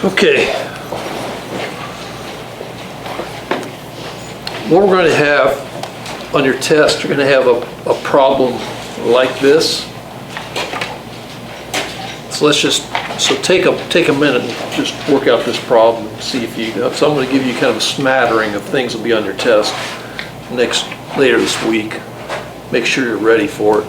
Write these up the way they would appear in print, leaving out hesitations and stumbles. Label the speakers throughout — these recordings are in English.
Speaker 1: Okay. What we're going to have on your test, you're going to have a problem like this. So let's just, take a minute and just work out this problem and see if you, so I'm going to give you kind of a smattering of things that will be on your test later this week. Make sure you're ready for it.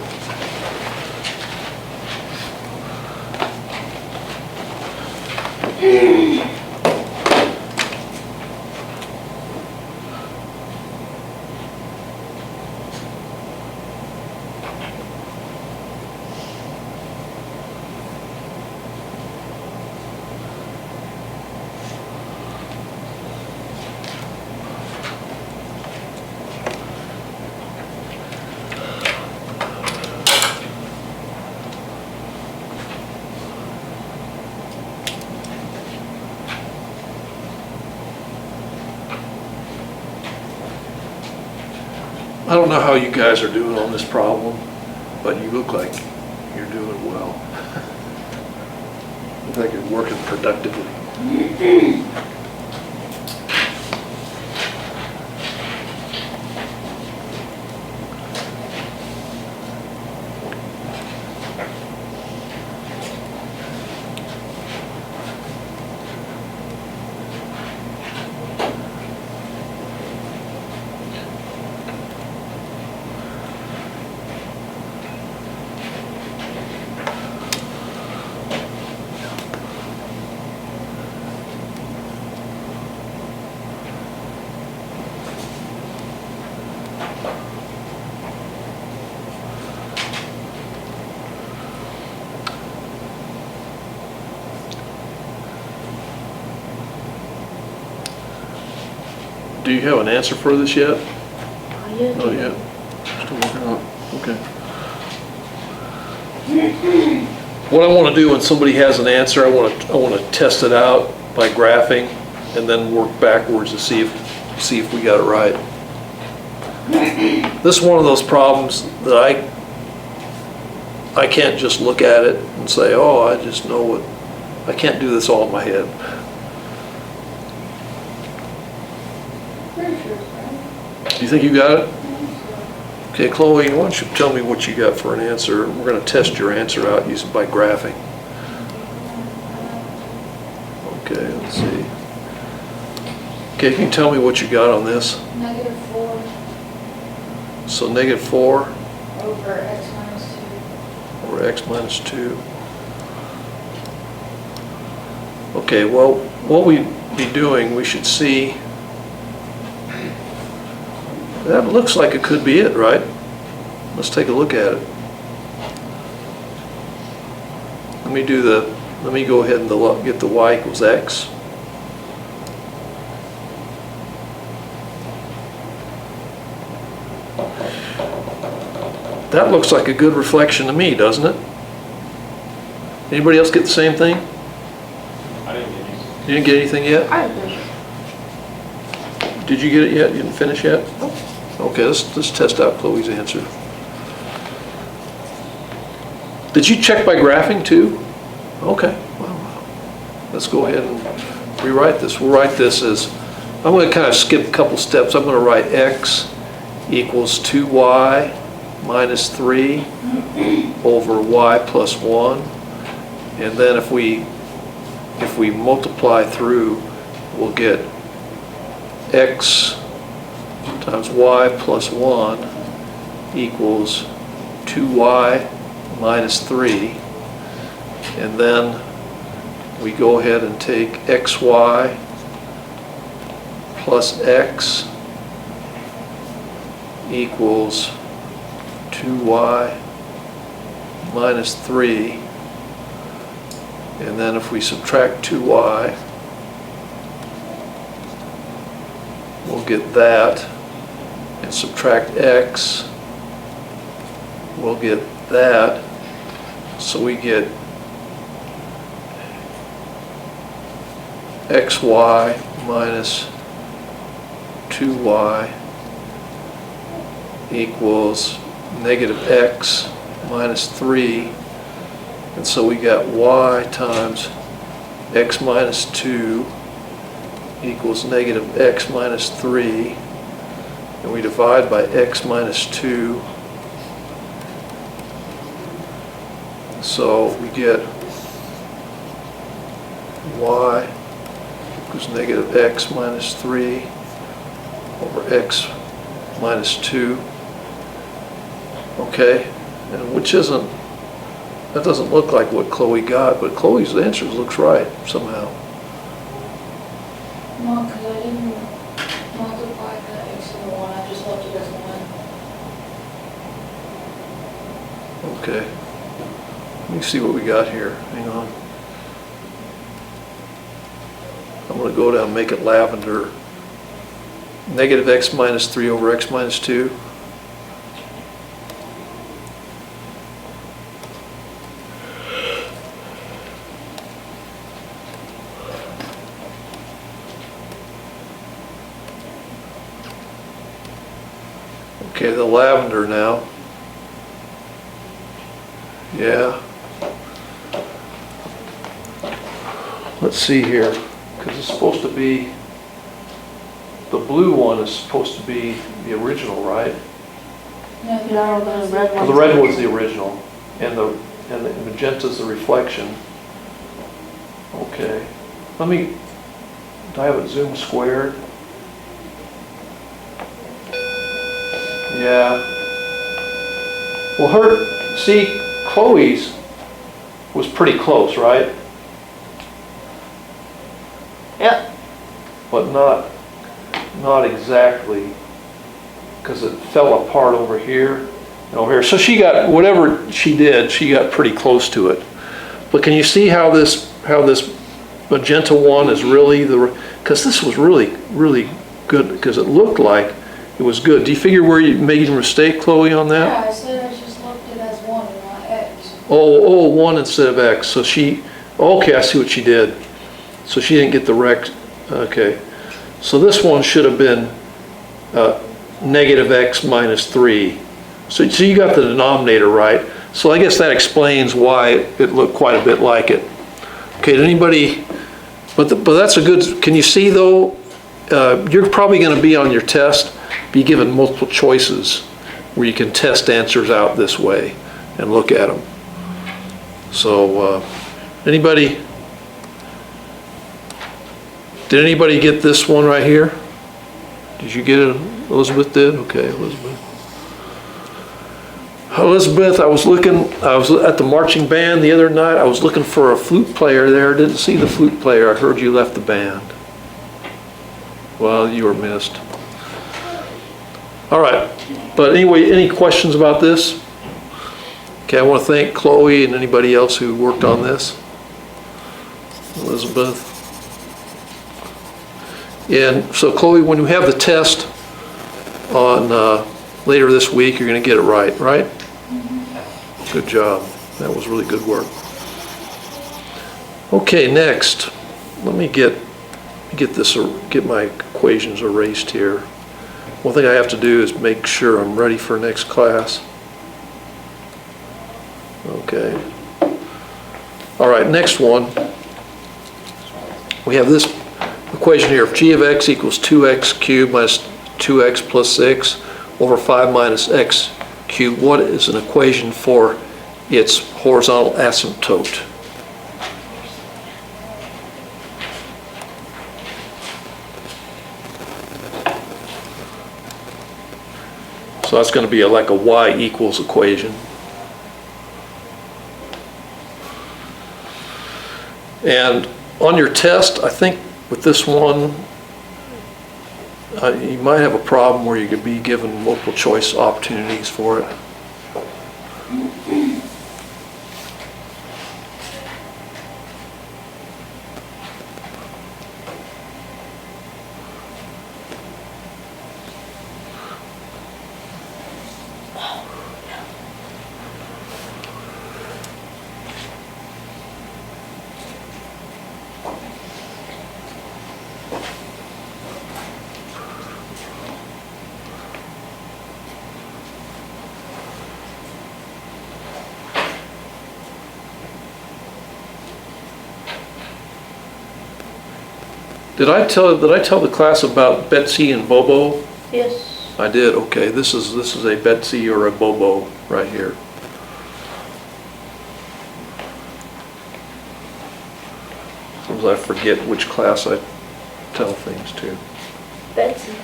Speaker 1: I don't know how you guys are doing on this problem, but you look like you're doing well. Look like you're working productively. Do you have an answer for this yet? Not yet. Still working on it. Okay. What I want to do when somebody has an answer, I want to test it out by graphing, and then work backwards to see if we got it right. This is one of those problems that I can't just look at it and say, oh, I just know what. I can't do this all in my head. Do you think you got it? Okay, Chloe, why don't you tell me what you got for an answer? We're going to test your answer out using by graphing. Okay, let's see. Okay, can you tell me what you got on this?
Speaker 2: -4.
Speaker 1: So -4
Speaker 2: over x minus 2.
Speaker 1: over x minus 2. Okay, well, what we'd be doing, we should see. That looks like it could be it, right? Let's take a look at it. Let me go ahead and get the y equals x. That looks like a good reflection to me, doesn't it? Anybody else get the same thing?
Speaker 3: I didn't get anything.
Speaker 1: You didn't get anything yet?
Speaker 2: I agree.
Speaker 1: Did you get it yet? You didn't finish yet? Okay, let's test out Chloe's answer. Did you check by graphing too? Okay, well, let's go ahead and rewrite this. We'll write this as, I'm going to kind of skip a couple steps. I'm going to write x equals 2y minus 3 over y plus 1. And then if we multiply through, we'll get x times y plus 1 equals 2y minus 3, and then we go ahead and take xy plus x equals 2y minus 3, and then if we subtract 2y, we'll get that, and subtract x, we'll get that, so we get xy minus 2y equals negative x minus 3, and so we got y times x minus 2 equals negative x minus 3, and we divide by x minus 2. So we get y equals negative x minus 3 over x minus 2. Okay, and which isn't, that doesn't look like what Chloe got, but Chloe's answer looks right somehow.
Speaker 2: No, because I didn't multiply the x and the 1, I just left it as 1.
Speaker 1: Okay, let me see what we got here. Hang on. I'm going to go down and make it lavender. Negative x minus 3 over x minus 2. Okay, the lavender now. Yeah. Let's see here, because it's supposed to be, the blue one is supposed to be the original, right?
Speaker 2: No,
Speaker 4: No, the red
Speaker 1: Oh, the red one's the original, and the magenta's the reflection. Okay. Let me, do I have it zoom squared? Yeah. Well, see, Chloe's was pretty close, right?
Speaker 4: Yep.
Speaker 1: But not exactly, because it fell apart over here and over here. So she got, whatever she did, she got pretty close to it. But can you see how this magenta one is really because this was really good, because it looked like it was good. Do you figure where you made a mistake, Chloe, on that?
Speaker 2: Yeah, I said I just left it as 1 and not x.
Speaker 1: Oh, 1 instead of x. So okay, I see what she did. So she didn't get the rect. Okay. So this one should have been negative x minus 3. So you got the denominator right. So I guess that explains why it looked quite a bit like it. Okay, did anybody, but that's a good, can you see though, you're probably going to be on your test, be given multiple choices where you can test answers out this way and look at them. So did anybody get this one right here? Did you get it? Elizabeth did? Okay, Elizabeth. Elizabeth, I was at the marching band the other night. I was looking for a flute player there. Didn't see the flute player. I heard you left the band. Well, you were missed. All right. But anyway, any questions about this? Okay, I want to thank Chloe and anybody else who worked on this. Elizabeth. And so Chloe, when you have the test on later this week, you're going to get it right, right? Mm-hmm. Good job. That was really good work. Okay, next, let me get my equations erased here. One thing I have to do is make sure I'm ready for next class. Okay. All right, next one. We have this equation here. If g of x equals 2x cubed minus 2x plus 6 over 5 minus x cubed, what is an equation for its horizontal asymptote? So that's going to be like a y equals equation. And on your test, I think with this one, you might have a problem where you could be given multiple choice opportunities for it. Did I tell the class about Betsy and Bobo?
Speaker 4: Yes.
Speaker 1: I did, okay. This is a Betsy or a Bobo right here. Sometimes I forget which class I tell things to.
Speaker 4: Betsy.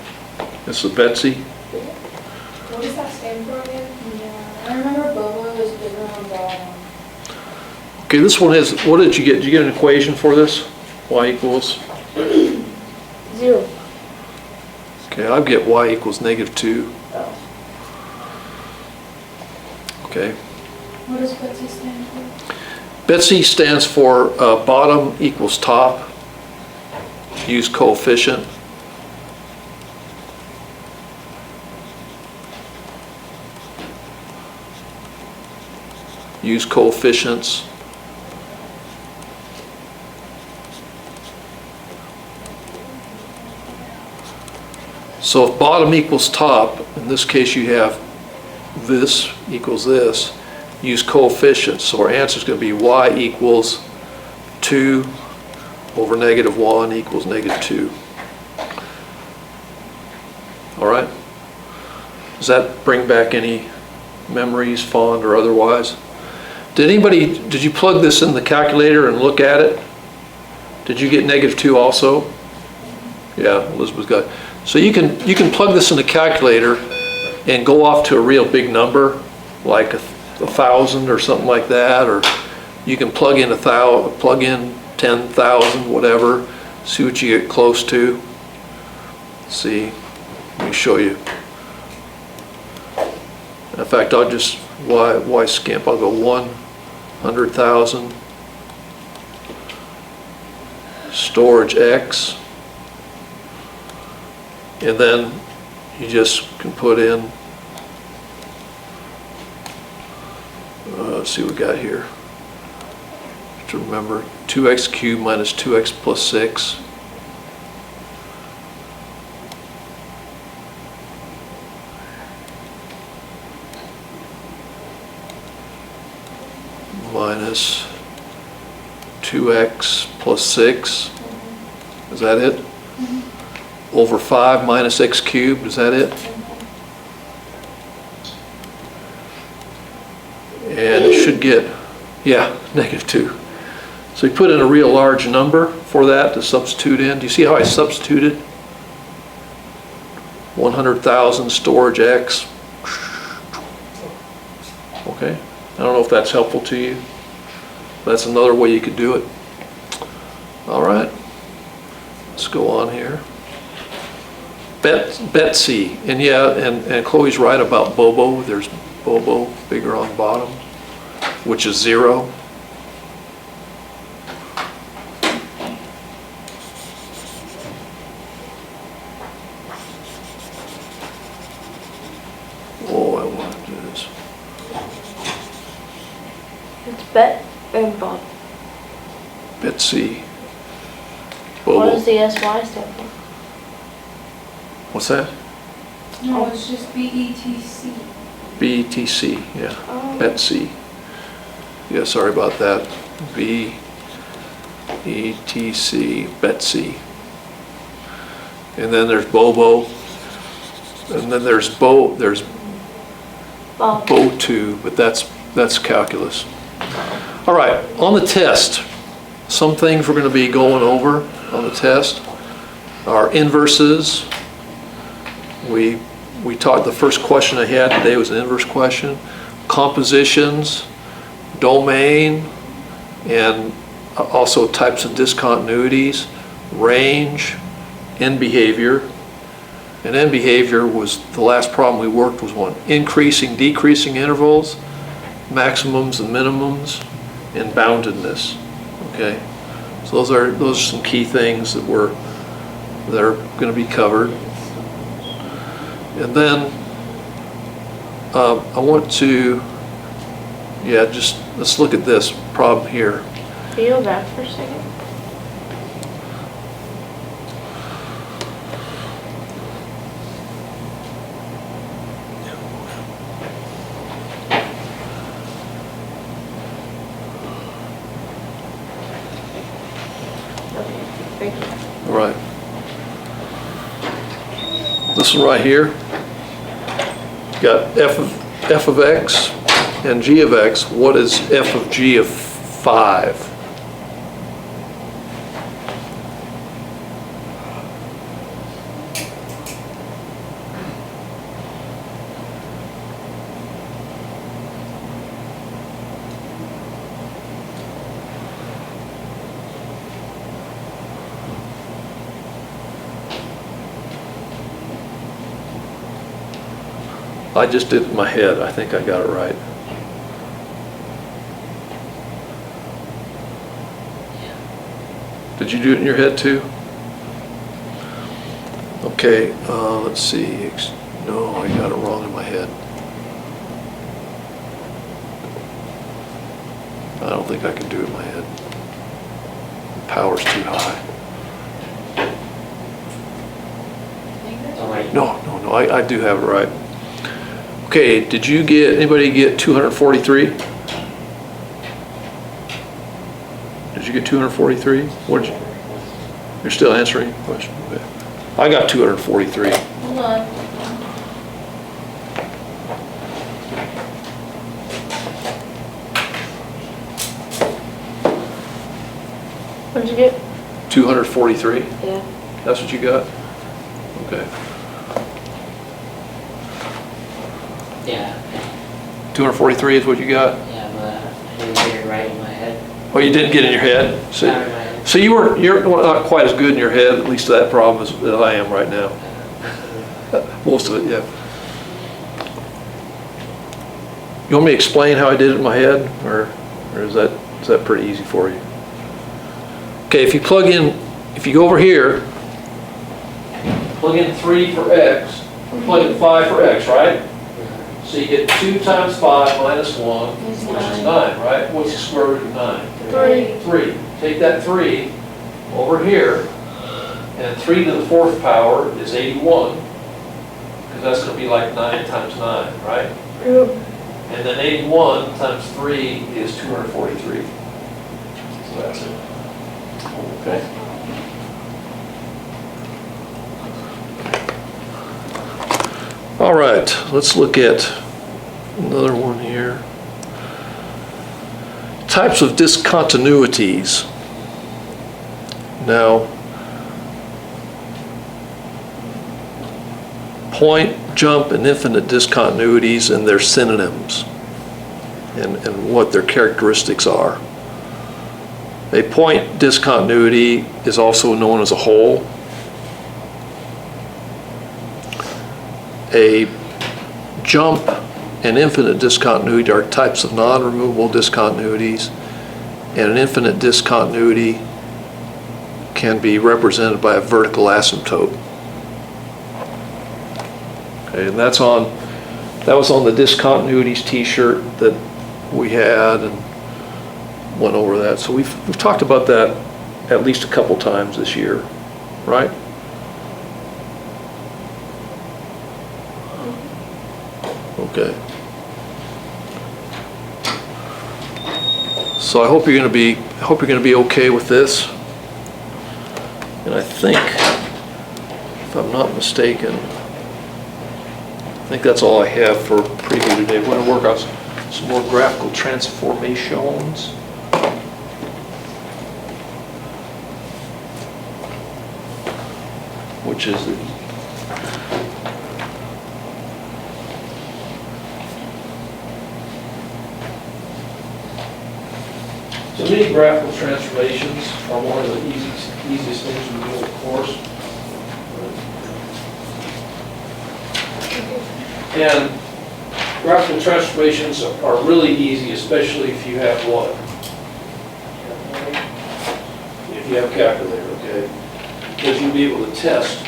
Speaker 1: This is Betsy.
Speaker 2: What does that stand for again? Yeah, I remember Bobo was bigger on bottom.
Speaker 1: Okay, this one has, what did you get? Did you get an equation for this? Y equals?
Speaker 4: 0.
Speaker 1: Okay, I get y equals -2.
Speaker 4: Oh.
Speaker 1: Okay.
Speaker 2: What does Betsy stand for?
Speaker 1: Betsy stands for bottom equals top. Use coefficient. Use coefficients. So if bottom equals top, in this case you have this equals this, use coefficients. So our answer is going to be y equals 2 over -1 equals -2. All right? Does that bring back any memories, fond or otherwise? Did you plug this in the calculator and look at it? Did you get -2 also? Yeah, Elizabeth got it. So you can plug this in the calculator and go off to a real big number, like 1,000 or something like that, or you can plug in 10,000, whatever, see what you get close to. See, let me show you. In fact, I'll just, why skimp? I'll go 100,000, storage X, and then you just can put in, let's see what we got here. To remember, 2x cubed minus 2x plus 6. Minus 2x plus 6. Is that it? Over 5 minus x cubed. Is that it? And it should get, yeah, -2. So you put in a real large number for that to substitute in. Do you see how I substituted? 100,000 storage X. Okay. I don't know if that's helpful to you. That's another way you could do it. All right. Let's go on here. Betsy, and yeah, and Chloe's right about Bobo. There's Bobo, bigger on bottom, which is 0. Oh, I want to do this.
Speaker 4: It's Bet and Bob.
Speaker 1: Betsy.
Speaker 4: What
Speaker 1: Bobo.
Speaker 4: does the SY stand for?
Speaker 1: What's that?
Speaker 2: No, it's just BETC.
Speaker 1: BETC, yeah.
Speaker 4: Oh.
Speaker 1: Betsy. Yeah, sorry about that. BETC, Betsy. And then there's Bobo. And then there's
Speaker 4: Bob.
Speaker 1: Bo2, but that's calculus. All right, on the test, some things we're going to be going over on the test are inverses. We taught, the first question I had today was an inverse question. Compositions, domain, and also types of discontinuities, range, end behavior. And end behavior was, the last problem we worked was one. Increasing, decreasing intervals, maximums and minimums, and boundedness. Okay? So those are some key things that are going to be covered. And then I want to, just let's look at this problem here.
Speaker 4: Can you go back for a second? Okay, thank you.
Speaker 1: All right. This one right here, got f of x and g of x. What is f of g of 5? I just did it in my head. I think I got it right. Did you do it in your head too? Okay, let's see. No, I got it wrong in my head. I don't think I can do it in my head. The power's too high.
Speaker 3: All right.
Speaker 1: No, I do have it right. Okay, did anybody get 243? Did you get 243? What did you, you're still answering the question? Okay. I got 243.
Speaker 2: Hold on.
Speaker 4: What did you get?
Speaker 1: 243?
Speaker 4: Yeah.
Speaker 1: That's what you got? Okay.
Speaker 3: Yeah,
Speaker 1: 243 is what you got?
Speaker 3: yeah, but I didn't get it right in my head.
Speaker 1: Oh, you didn't get it in your head?
Speaker 3: Not in my head.
Speaker 1: So you're not quite as good in your head, at least to that problem, as I am right now. Most of it, yeah. You want me to explain how I did it in my head, or is that pretty easy for you? Okay, if you go over here, plug in 3 for x, or plug in 5 for x, right? So you get 2 times 5 minus 1,
Speaker 2: Is
Speaker 1: which is
Speaker 2: 9.
Speaker 1: 9, right? What's the square root of 9?
Speaker 2: 3.
Speaker 1: 3. Take that 3 over here, and 3 to the 4th power is 81, because that's going to be like 9 times 9, right?
Speaker 4: Yep.
Speaker 1: And then 81 times 3 is 243. So that's it. Okay. All right, let's look at another one here. Types of discontinuities. Now, point, jump, and infinite discontinuities and their synonyms and what their characteristics are. A point discontinuity is also known as a hole. A jump and infinite discontinuity are types of non-removable discontinuities, and an infinite discontinuity can be represented by a vertical asymptote. Okay, and that was on the discontinuities t-shirt that we had and went over that. So we've talked about that at least a couple times this year, right? Okay. So I hope you're going to be okay with this. And I think, if I'm not mistaken, I think that's all I have for preview today. We're going to work on some more graphical transformations. Which is so many graphical transformations are one of the easiest things we do in the course. And graphical transformations are really easy, especially if you have what? If you have a calculator, okay? Because you'll be able to test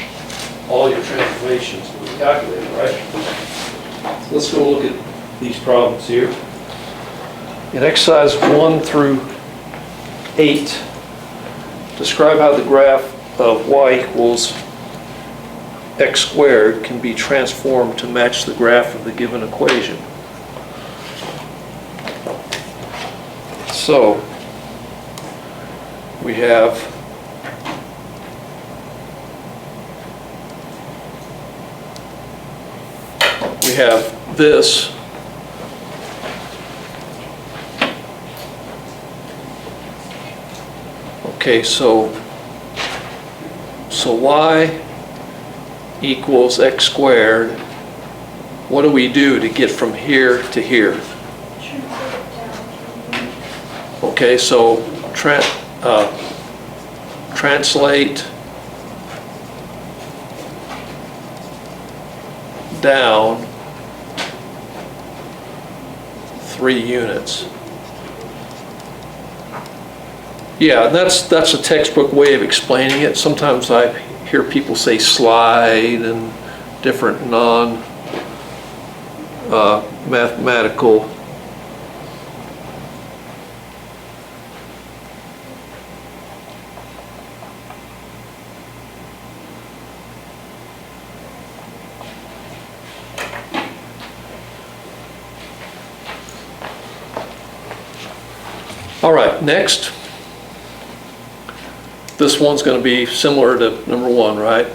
Speaker 1: all your transformations with a calculator, right? Let's go look at these problems here. In exercise 1 through 8, describe how the graph of y equals x squared can be transformed to match the graph of the given equation. So, we have we have this. Okay, so y equals x squared. What do we do to get from here to here? Okay, so translate down 3 units. Yeah, that's a textbook way of explaining it. Sometimes I hear people say slide and different non-mathematical. All right, next. This one's going to be similar to number 1, right?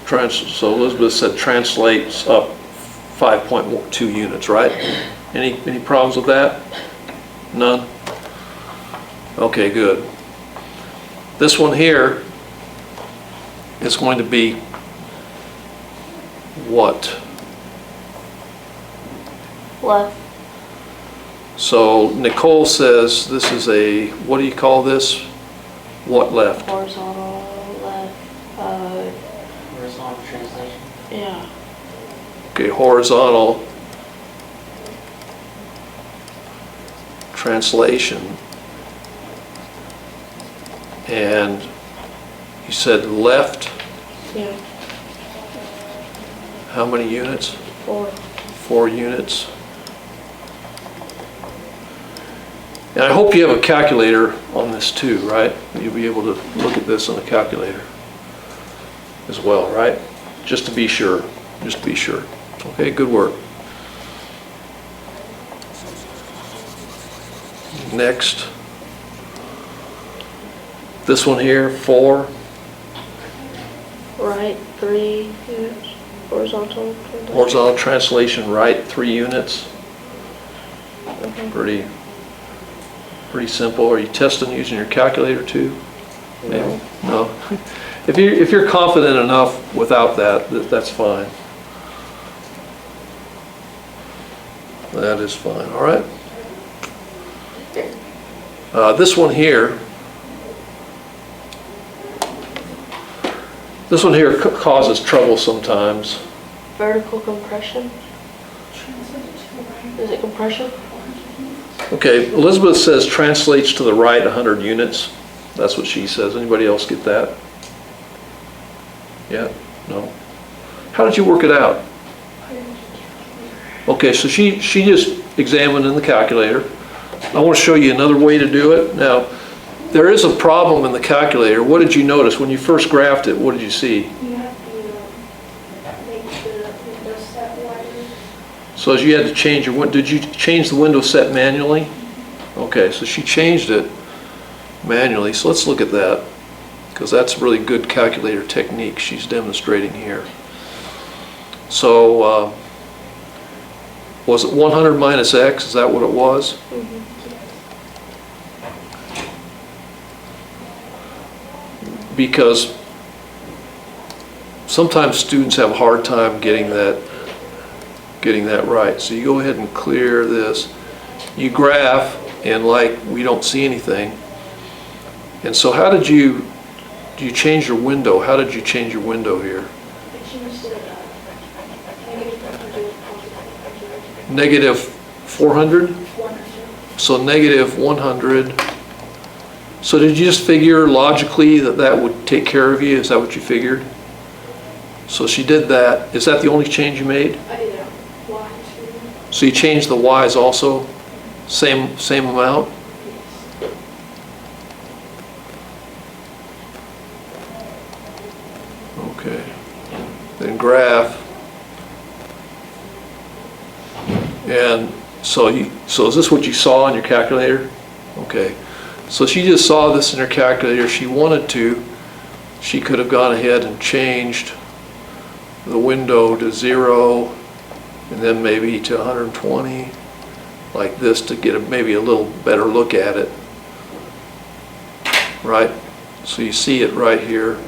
Speaker 1: So Elizabeth said translates up 5.2 units, right? Any problems with that? None? Okay, good. This one here is going to be what?
Speaker 4: Left.
Speaker 1: So Nicole says this is a, what do you call this? What left?
Speaker 4: Horizontal left.
Speaker 3: Horizontal translation.
Speaker 4: Yeah.
Speaker 1: Okay, horizontal translation. And you said left,
Speaker 4: Yeah.
Speaker 1: how many units?
Speaker 4: 4.
Speaker 1: 4 units. And I hope you have a calculator on this too, right? You'll be able to look at this on a calculator as well, right? Just to be sure, just to be sure. Okay, good work. Next. This one here, 4.
Speaker 4: Right, 3 units. Horizontal.
Speaker 1: Horizontal translation, right, 3 units. Pretty simple. Are you testing using your calculator too? Maybe? No. If you're confident enough without that, that's fine. That is fine. All right. This one here. This one here causes trouble sometimes.
Speaker 4: Vertical compression. Is it compression?
Speaker 1: Okay, Elizabeth says translates to the right 100 units. That's what she says. Anybody else get that? Yeah? No? How did you work it out? Okay, so she just examined in the calculator. I want to show you another way to do it. Now, there is a problem in the calculator. What did you notice when you first graphed it? What did you see?
Speaker 2: You have to make the window set wider.
Speaker 1: So you had to change your, did you change the window set manually? Okay, so she changed it manually. So let's look at that, because that's really good calculator technique she's demonstrating here. So was it 100 minus x? Is that what it was?
Speaker 4: Mm-hmm.
Speaker 1: Because sometimes students have a hard time getting that right. So you go ahead and clear this. You graph, and like we don't see anything. And so how did you change your window? How did you change your window here?
Speaker 2: I changed it negative 400.
Speaker 1: Negative 400? So negative 100. So did you just figure logically that would take care of you? Is that what you figured? So she did that. Is that the only change you made?
Speaker 2: I did a Y too.
Speaker 1: So you changed the y's also? Same amount? Okay. Then graph. And so is this what you saw on your calculator? Okay. So she just saw this in her calculator. She wanted to. She could have gone ahead and changed the window to 0, and then maybe to 120, like this, to get maybe a little better look at it, right? So you see it right here.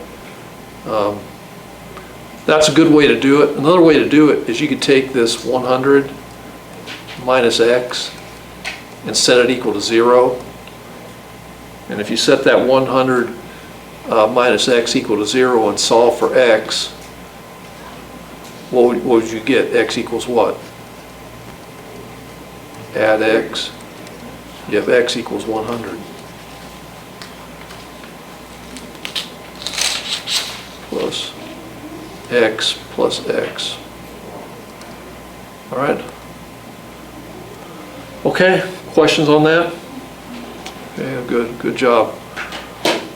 Speaker 1: That's a good way to do it. Another way to do it is you could take this 100 minus x and set it equal to 0. And if you set that 100 minus x equal to 0 and solve for x, what would you get? X equals what? Add x. You have x equals 100. Plus x plus x. All right. Okay, questions on that? Okay, good job.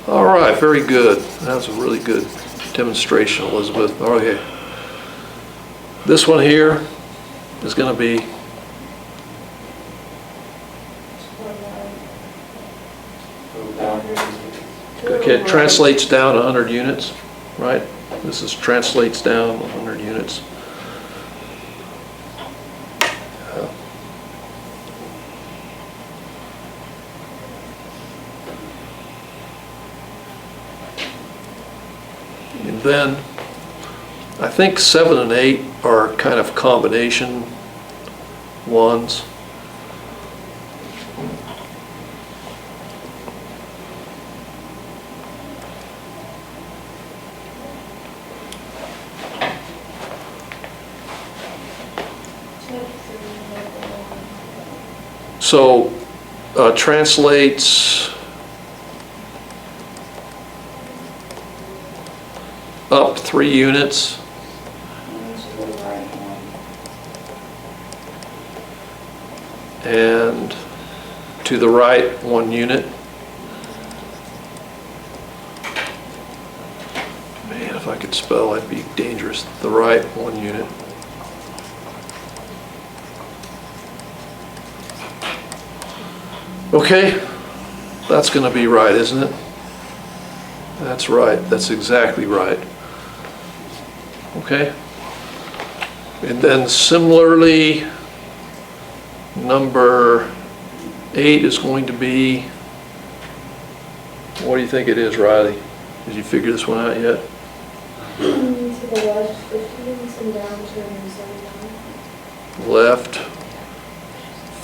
Speaker 1: All right, very good. That was a really good demonstration, Elizabeth. Okay. This one here is going to be okay, it translates down 100 units, right? This is translates down 100 units. And then I think 7 and 8 are kind of combination ones. So translates up 3 units. And to the right 1 unit. Man, if I could spell, I'd be dangerous. The right 1 unit. Okay, that's going to be right, isn't it? That's right. That's exactly right. Okay. And then similarly, number 8 is going to be, what do you think it is, Riley? Did you figure this one out yet?
Speaker 2: To the left, 50 units and down 279.
Speaker 1: Left,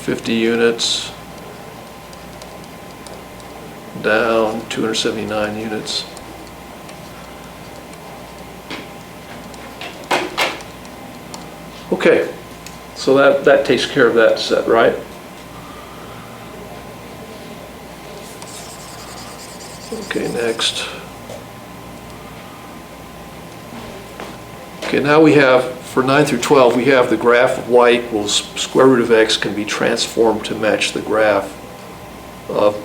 Speaker 1: 50 units. Down 279 units. Okay, so that takes care of that set, right? Okay, next. Okay, now we have, for 9 through 12, we have the graph of y equals square root of x can be transformed to match the graph of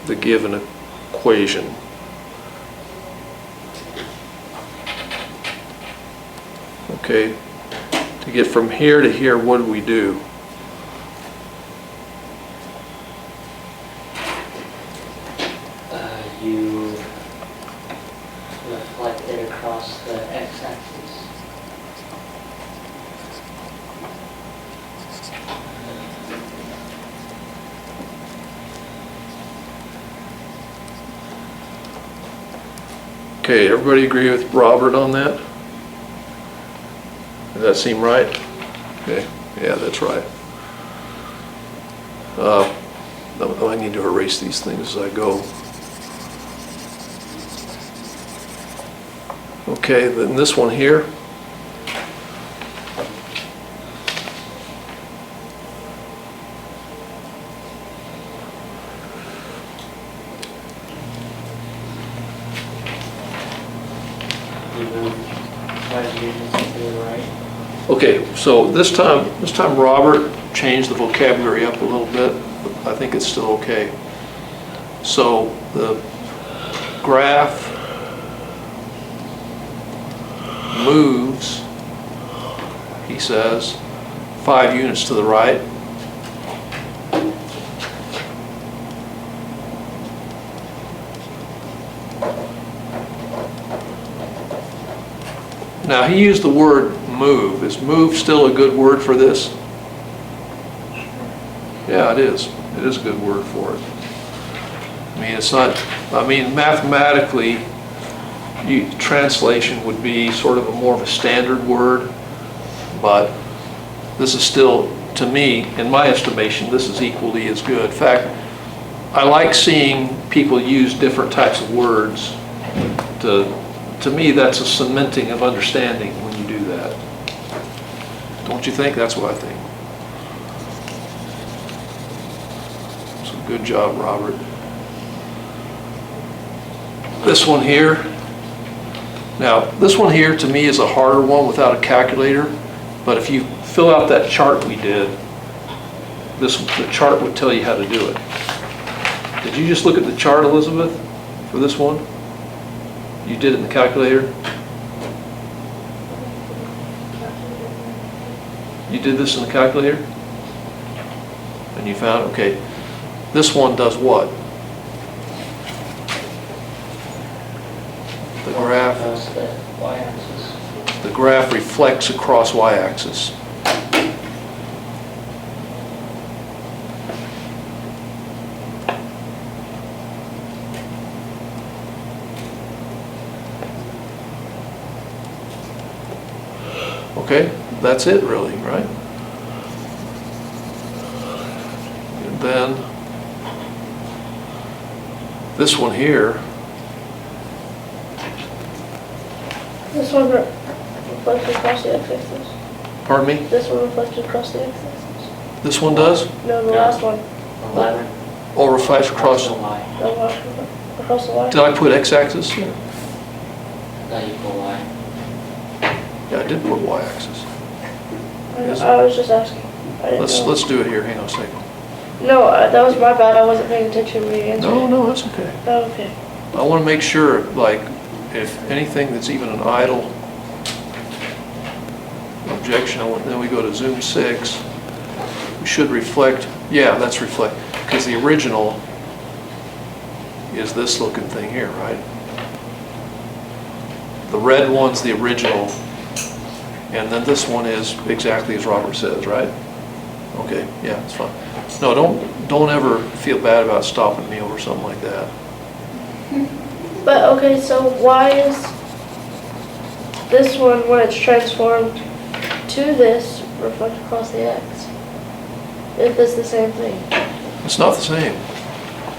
Speaker 1: the given equation. Okay, to get from here to here, what do we do?
Speaker 3: You reflect it across the x-axis.
Speaker 1: Okay, everybody agree with Robert on that? Does that seem right? Okay, yeah, that's right. I need to erase these things as I go. Okay, then this one here.
Speaker 3: You move 5 units to the right.
Speaker 1: Okay, so this time Robert changed the vocabulary up a little bit, but I think it's still okay. So the graph moves, he says, 5 units to the right. Now, he used the word move. Is move still a good word for this? Yeah, it is. It is a good word for it. I mean, it's not, I mean, mathematically, translation would be sort of more of a standard word, but this is still, to me, in my estimation, this is equally as good. In fact, I like seeing people use different types of words. To me, that's a cementing of understanding when you do that. Don't you think? That's what I think. So good job, Robert. This one here. Now, this one here to me is a harder one without a calculator, but if you fill out that chart we did, the chart would tell you how to do it. Did you just look at the chart, Elizabeth, for this one? You did it in the calculator? You did this in the calculator? And you found, okay, this one does what? The graph.
Speaker 3: The y-axis.
Speaker 1: The graph reflects across y-axis. Okay, that's it really, right? And then this one here,
Speaker 4: This one reflects across the x-axis.
Speaker 1: pardon me,
Speaker 4: This one reflects across the x-axis.
Speaker 1: this one does?
Speaker 4: No, the
Speaker 3: Yeah.
Speaker 4: last one.
Speaker 3: Eleven.
Speaker 1: Or reflects across,
Speaker 3: The y.
Speaker 4: The one across the line.
Speaker 1: did I put x-axis?
Speaker 3: Now you pull y.
Speaker 1: Yeah, I did put y-axis.
Speaker 4: I was just asking. I didn't know.
Speaker 1: Let's do it here, hang on a second.
Speaker 4: No, that was my bad. I wasn't paying attention when you answered.
Speaker 1: No, that's okay.
Speaker 4: Oh, okay.
Speaker 1: I want to make sure, like, if anything that's even an idle objection, then we go to zoom 6. We should reflect, yeah, that's reflect, because the original is this looking thing here, right? The red one's the original, and then this one is exactly as Robert says, right? Okay, yeah, it's fine. No, don't ever feel bad about stopping me over something like that.
Speaker 4: But okay, so why is this one, when it's transformed to this, reflect across the x? If it's the same thing.
Speaker 1: It's not the same.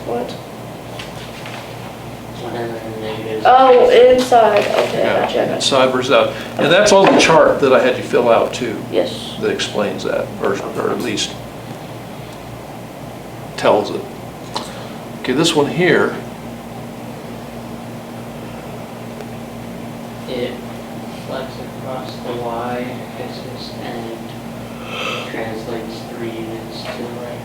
Speaker 4: What?
Speaker 3: Whenever the negatives.
Speaker 4: Oh, inside. Okay,
Speaker 1: Yeah,
Speaker 4: gotcha.
Speaker 1: inside versus out. And that's on the chart that I had you fill out too,
Speaker 4: Yes.
Speaker 1: that explains that, or at least tells it. Okay, this one here,
Speaker 3: It reflects across the y-axis and translates 3 units to the right.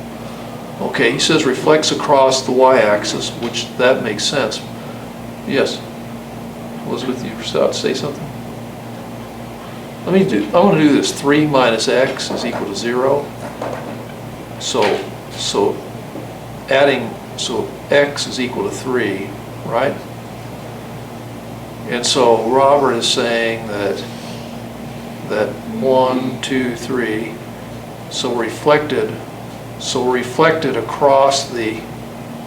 Speaker 1: okay, he says reflects across the y-axis, which that makes sense. Yes. Elizabeth, you were about to say something? I want to do this. 3 minus x is equal to 0. So x is equal to 3, right? And so Robert is saying that 1, 2, 3, so reflected across the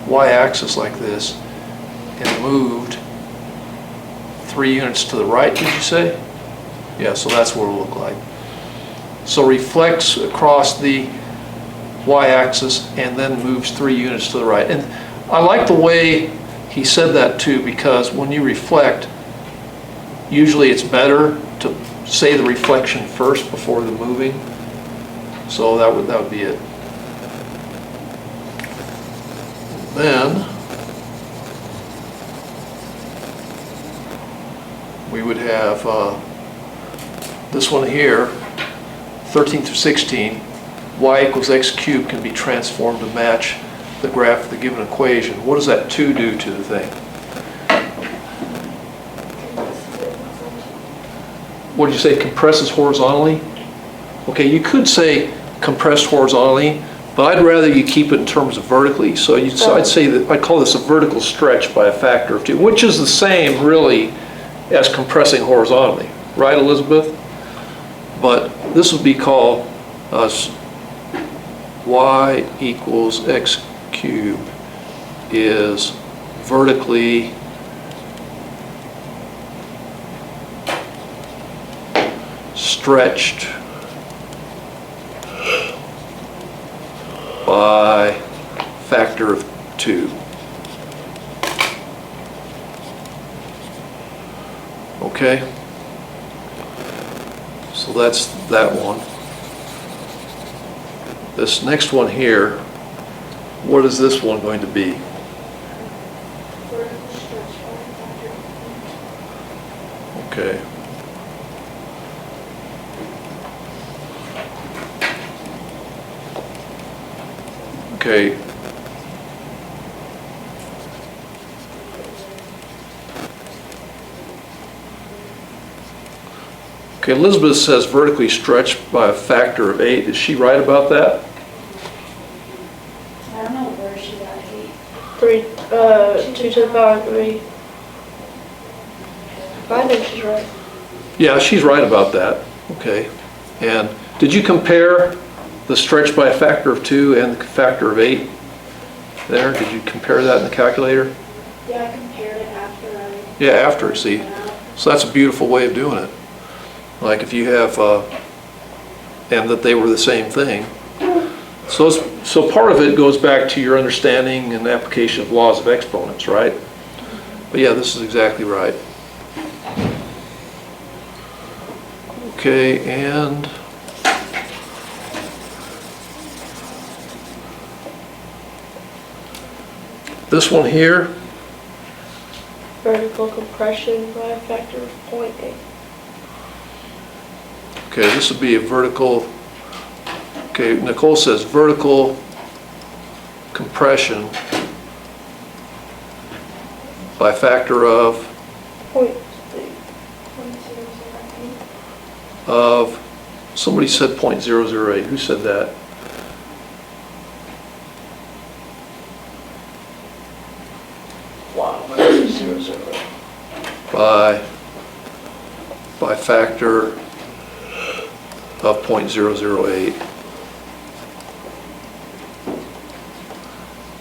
Speaker 1: y-axis like this and moved 3 units to the right, did you say? Yeah, so that's what it'll look like. So reflects across the y-axis and then moves 3 units to the right. And I like the way he said that too, because when you reflect, usually it's better to say the reflection first before the moving. So that would be it. Then we would have this one here, 13 through 16, y equals x cubed can be transformed to match the graph of the given equation. What does that 2 do to the thing? What did you say, compresses horizontally? Okay, you could say compressed horizontally, but I'd rather you keep it in terms of vertically. So I'd say that, I'd call this a vertical stretch by a factor of 2, which is the same really as compressing horizontally, right, Elizabeth? But this would be called y equals x cubed is vertically stretched by factor of 2. Okay? So that's that one. This next one here, what is this one going to be?
Speaker 2: Vertical stretch by factor of
Speaker 1: Okay. Okay. Okay, Elizabeth says vertically stretched by a factor of 8. Is she right about that?
Speaker 2: I don't know where she got 8.
Speaker 4: 2 to the power of 3. I think she's right.
Speaker 1: Yeah, she's right about that. Okay. And did you compare the stretch by a factor of 2 and the factor of 8 there? Did you compare that in the calculator?
Speaker 2: Yeah, I compared it after I.
Speaker 1: Yeah, after, see. So that's a beautiful way of doing it. Like if you have, and that they were the same thing. So part of it goes back to your understanding and application of laws of exponents, right? But yeah, this is exactly right. Okay, and this one here,
Speaker 4: Vertical compression by a factor of 0.8.
Speaker 1: okay, this would be a vertical, okay, Nicole says vertical compression by factor of
Speaker 4: 0.8.
Speaker 1: Somebody said 0.008. Who said that?
Speaker 4: Wow. 0.008.
Speaker 1: By factor of 0.008.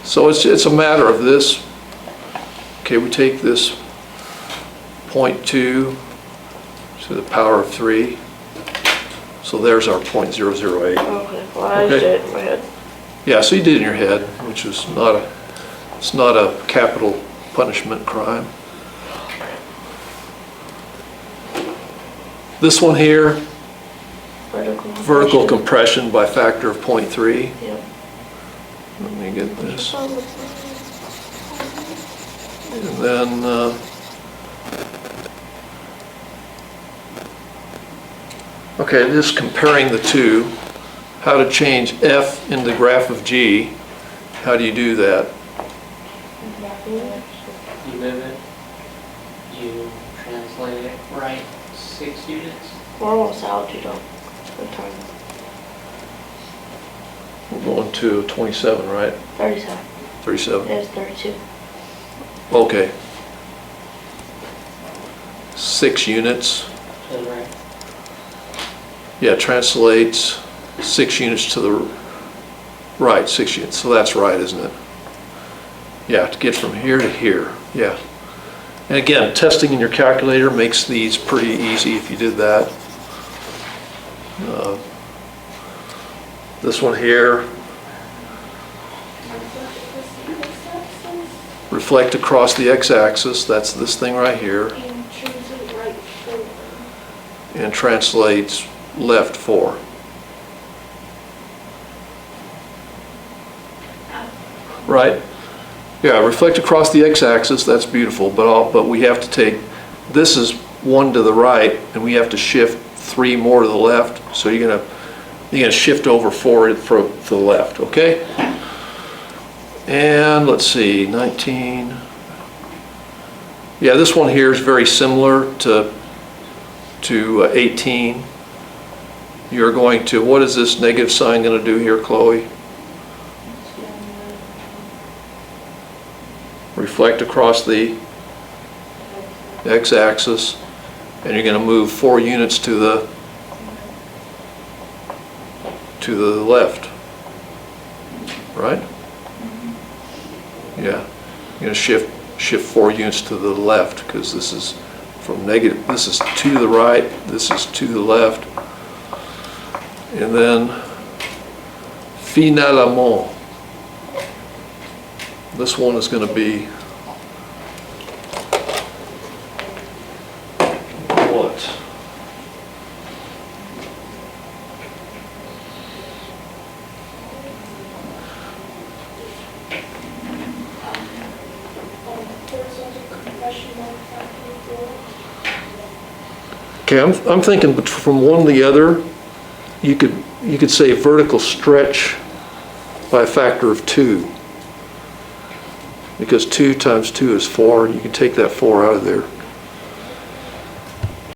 Speaker 1: So it's a matter of this. Okay, we take this 0.2 to the power of 3. So there's our 0.008.
Speaker 4: Okay, well I
Speaker 1: Okay.
Speaker 4: did it in my head.
Speaker 1: Yeah, so you did it in your head, which is it's not a capital punishment crime. This one here, vertical compression by factor of 0.3.
Speaker 4: Yep.
Speaker 1: Let me get this. And then, okay, just comparing the two, how to change F in the graph of G. How do you do that?
Speaker 3: You move it, you translate it right 6 units.
Speaker 4: We're almost out, you don't. Good time.
Speaker 1: We're going to 27, right?
Speaker 4: 37.
Speaker 1: 37.
Speaker 4: There's 32.
Speaker 1: Okay. 6 units.
Speaker 3: To the right.
Speaker 1: Yeah, translates 6 units to the right, 6 units. So that's right, isn't it? Yeah, to get from here to here. Yeah. And again, testing in your calculator makes these pretty easy if you did that. This one here, reflect across the x-axis, that's this thing right here,
Speaker 2: And translate right 4.
Speaker 1: and translates left 4. Right? Yeah, reflect across the x-axis, that's beautiful, but we have to take, this is 1 to the right, and we have to shift 3 more to the left, so you're gonna shift over 4 to the left, okay? And let's see, 19. Yeah, this one here is very similar to 18. You're going to, what is this negative sign going to do here, Chloe? Reflect across the x-axis. and you're gonna move 4 units to the left, right? Yeah, you're gonna shift 4 units to the left, because this is from negative, this is to the right, this is to the left. And then, finalement, this one is gonna be what? Okay, I'm thinking from one to the other, you could say vertical stretch by a factor of 2. Because 2 times 2 is 4, and you can take that 4 out of there.